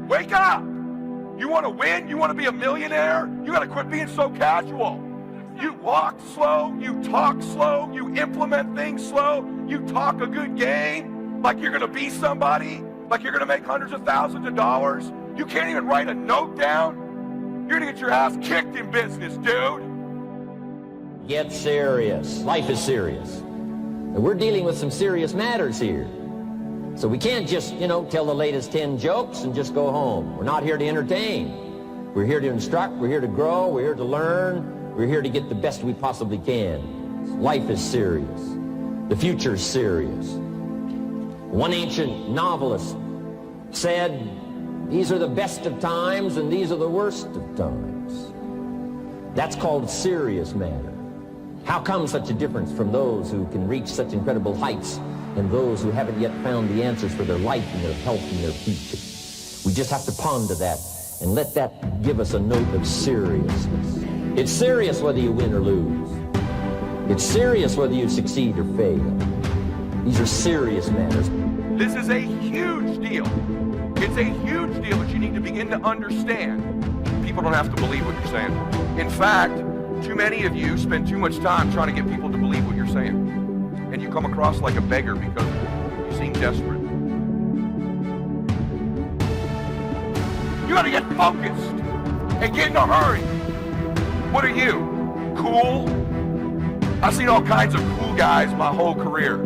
Wake up! You want to win? You want to be a millionaire? You got to quit being so casual. You walk slow, you talk slow, you implement things slow, you talk a good game like you're going to be somebody, like you're going to make hundreds of thousands of dollars. You can't even write a note down. You're going to get your ass kicked in business, dude. Get serious. Life is serious. And we're dealing with some serious matters here. So we can't just, tell the latest 10 jokes and just go home. We're not here to entertain. We're here to instruct, we're here to grow, we're here to learn, we're here to get the best we possibly can. Life is serious. The future is serious. One ancient novelist said, these are the best of times and these are the worst of times. That's called serious matter. How come such a difference from those who can reach such incredible heights and those who haven't yet found the answers for their life and their health and their future? We just have to ponder that and let that give us a note of seriousness. It's serious whether you win or lose. It's serious whether you succeed or fail. These are serious matters. This is a huge deal. It's a huge deal that you need to begin to understand. People don't have to believe what you're saying. In fact, too many of you spend too much time trying to get people to believe what you're saying. And you come across like a beggar because you seem desperate. You gotta get focused and get in a hurry. What are you? Cool? I've seen all kinds of cool guys my whole career.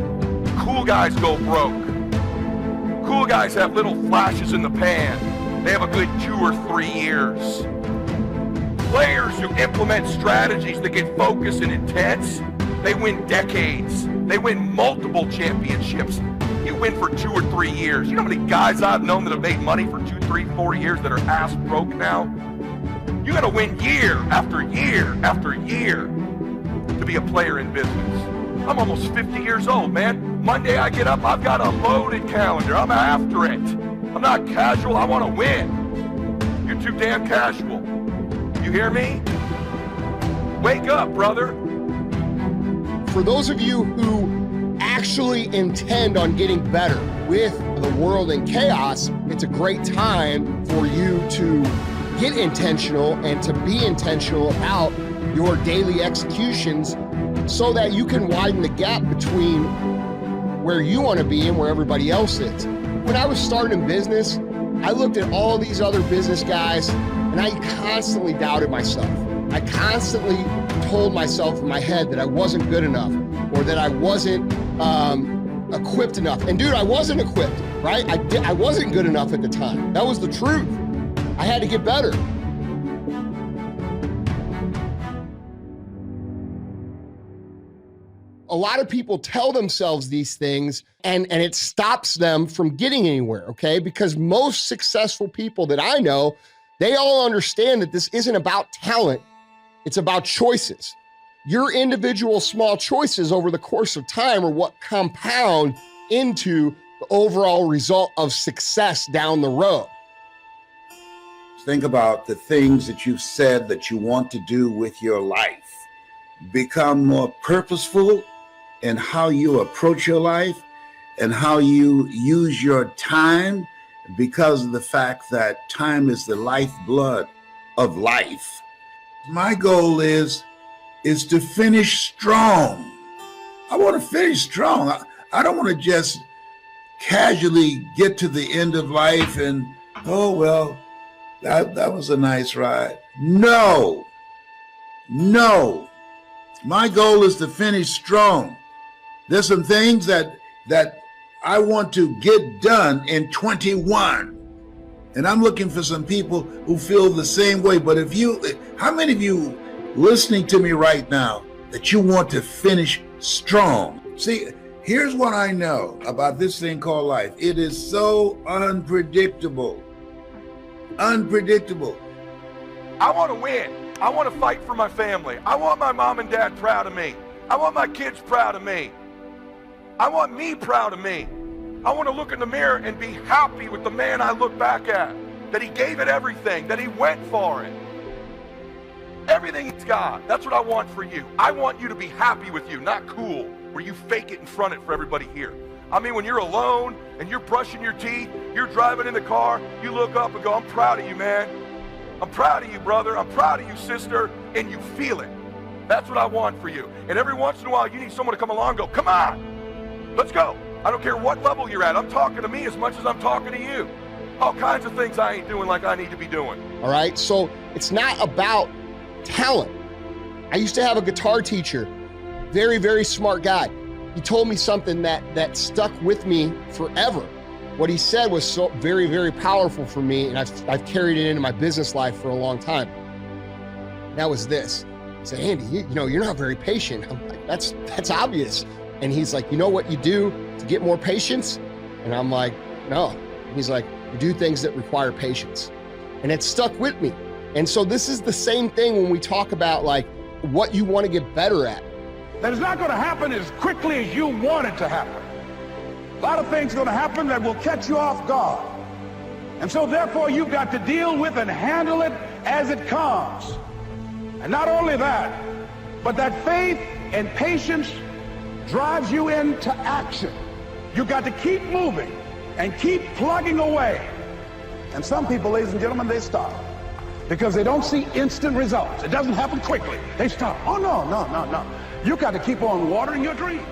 Cool guys go broke. Cool guys have little flashes in the pan. They have a good 2 or 3 years. Players who implement strategies that get focused and intense, they win decades. They win multiple championships. You win for 2 or 3 years. You know how many guys I've known that have made money for 2, 3, 4 years that are ass broke now? You gotta win year after year after year to be a player in business. I'm almost 50 years old, man. Monday I get up, I've got a loaded calendar. I'm after it. I'm not casual, I wanna win. You're too damn casual. You hear me? Wake up, brother. For those of you who actually intend on getting better with the world in chaos, it's a great time for you to get intentional and to be intentional about your daily executions so that you can widen the gap between where you want to be and where everybody else is. When I was starting business, I looked at all these other business guys and I constantly doubted myself. I constantly told myself in my head that I wasn't good enough or that I wasn't equipped enough. And dude, I wasn't equipped, right? I wasn't good enough at the time. That was the truth. I had to get better. A lot of people tell themselves these things and it stops them from getting anywhere, okay? Because most successful people that I know, they all understand that this isn't about talent, it's about choices. Your individual small choices over the course of time are what compound into the overall result of success down the road. Think about the things that you've said that you want to do with your life. Become more purposeful in how you approach your life and how you use your time, because of the fact that time is the lifeblood of life. My goal is to finish strong. I want to finish strong. I don't want to just casually get to the end of life and, oh, well, that was a nice ride. No. My goal is to finish strong. There's some things that I want to get done in 21. And I'm looking for some people who feel the same way. But how many of you listening to me right now that you want to finish strong? See, here's what I know about this thing called life. It is so unpredictable. Unpredictable. I want to win. I want to fight for my family. I want my mom and dad proud of me. I want my kids proud of me. I want me proud of me. I want to look in the mirror and be happy with the man I look back at, that he gave it everything, that he went for it. Everything he's got. That's what I want for you. I want you to be happy with you, not cool, where you fake it and front it for everybody here. I mean, when you're alone and you're brushing your teeth, you're driving in the car, you look up and go, I'm proud of you, man. I'm proud of you, brother. I'm proud of you, sister. And you feel it. That's what I want for you. And every once in a while, you need someone to come along and go, come on, let's go. I don't care what level you're at. I'm talking to me as much as I'm talking to you. All kinds of things I ain't doing like I need to be doing. All right, so it's not about talent. I used to have a guitar teacher, very, very smart guy. He told me something that stuck with me forever. What he said was so very, very powerful for me, and I've carried it into my business life for a long time. That was this. He said, Andy, you know, you're not very patient. I'm like, that's obvious. And he's like, you know what you do to get more patience? And I'm like, no. And he's like, you do things that require patience. And it stuck with me. And so this is the same thing when we talk about like what you want to get better at. That is not going to happen as quickly as you want it to happen. A lot of things are going to happen that will catch you off guard. And so therefore you've got to deal with and handle it as it comes. And not only that, but that faith and patience drives you into action. You've got to keep moving and keep plugging away. And some people, ladies and gentlemen, they stop because they don't see instant results. It doesn't happen quickly. They stop. Oh, no. You got to keep on watering your dream.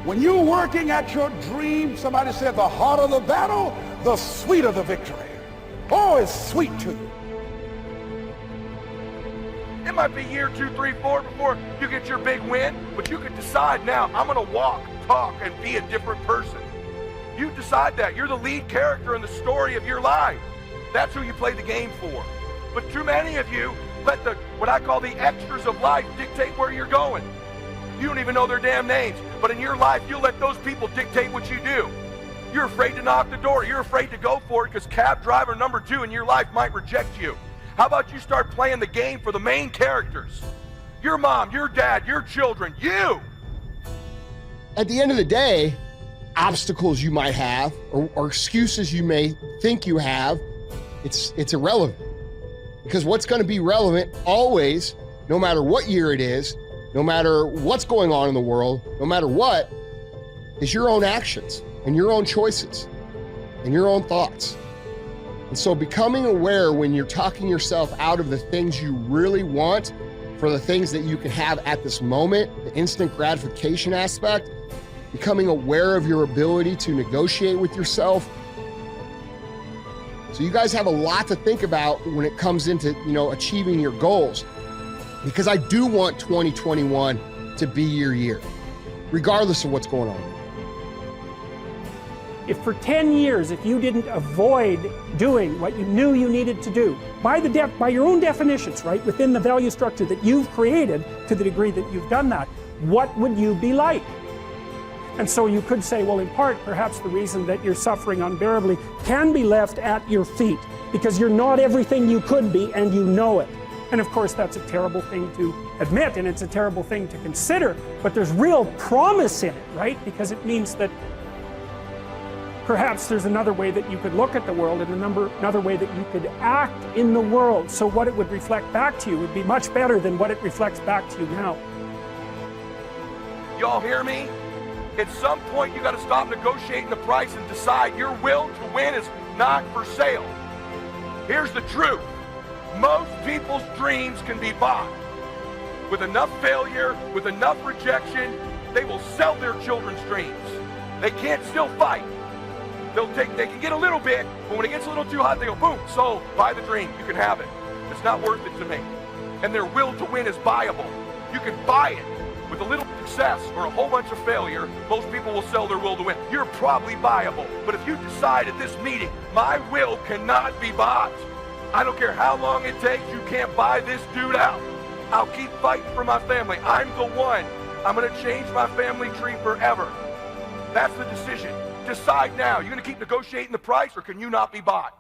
When you're working at your dream, somebody said the harder the battle, the sweeter the victory. Oh, it's sweet to you. It might be year 2, 3, 4 before you get your big win, but you can decide now, I'm gonna walk, talk, and be a different person. You decide that. You're the lead character in the story of your life. That's who you play the game for. But too many of you let what I call the extras of life dictate where you're going. You don't even know their damn names, but in your life, you let those people dictate what you do. You're afraid to knock the door. You're afraid to go for it because cab driver number 2 in your life might reject you. How about you start playing the game for the main characters? Your mom, your dad, your children, you. At the end of the day, obstacles you might have or excuses you may think you have, it's irrelevant. Because what's going to be relevant always, no matter what year it is, no matter what's going on in the world, no matter what, is your own actions and your own choices and your own thoughts. And so becoming aware when you're talking yourself out of the things you really want for the things that you can have at this moment, the instant gratification aspect, becoming aware of your ability to negotiate with yourself. So you guys have a lot to think about when it comes into, achieving your goals, because I do want 2021 to be your year, regardless of what's going on. If for 10 years, if you didn't avoid doing what you knew you needed to do, by your own definitions, right, within the value structure that you've created, to the degree that you've done that, what would you be like? And so you could say, well, in part, perhaps the reason that you're suffering unbearably can be left at your feet, because you're not everything you could be, and you know it. And of course, that's a terrible thing to admit, and it's a terrible thing to consider, but there's real promise in it, right? Because it means that perhaps there's another way that you could look at the world and another way that you could act in the world. So what it would reflect back to you would be much better than what it reflects back to you now. Y'all hear me? At some point, you got to stop negotiating the price and decide your will to win is not for sale. Here's the truth. Most people's dreams can be bought. With enough failure, with enough rejection, they will sell their children's dreams. They can't still fight. They can get a little bit, but when it gets a little too hot, they go, boom, sold, buy the dream, you can have it. It's not worth it to me. And their will to win is buyable. You can buy it with a little success or a whole bunch of failure. Most people will sell their will to win. You're probably buyable. But if you decide at this meeting, my will cannot be bought, I don't care how long it takes, you can't buy this dude out. I'll keep fighting for my family. I'm the one. I'm going to change my family tree forever. That's the decision. Decide now. You're going to keep negotiating the price, or can you not be bought?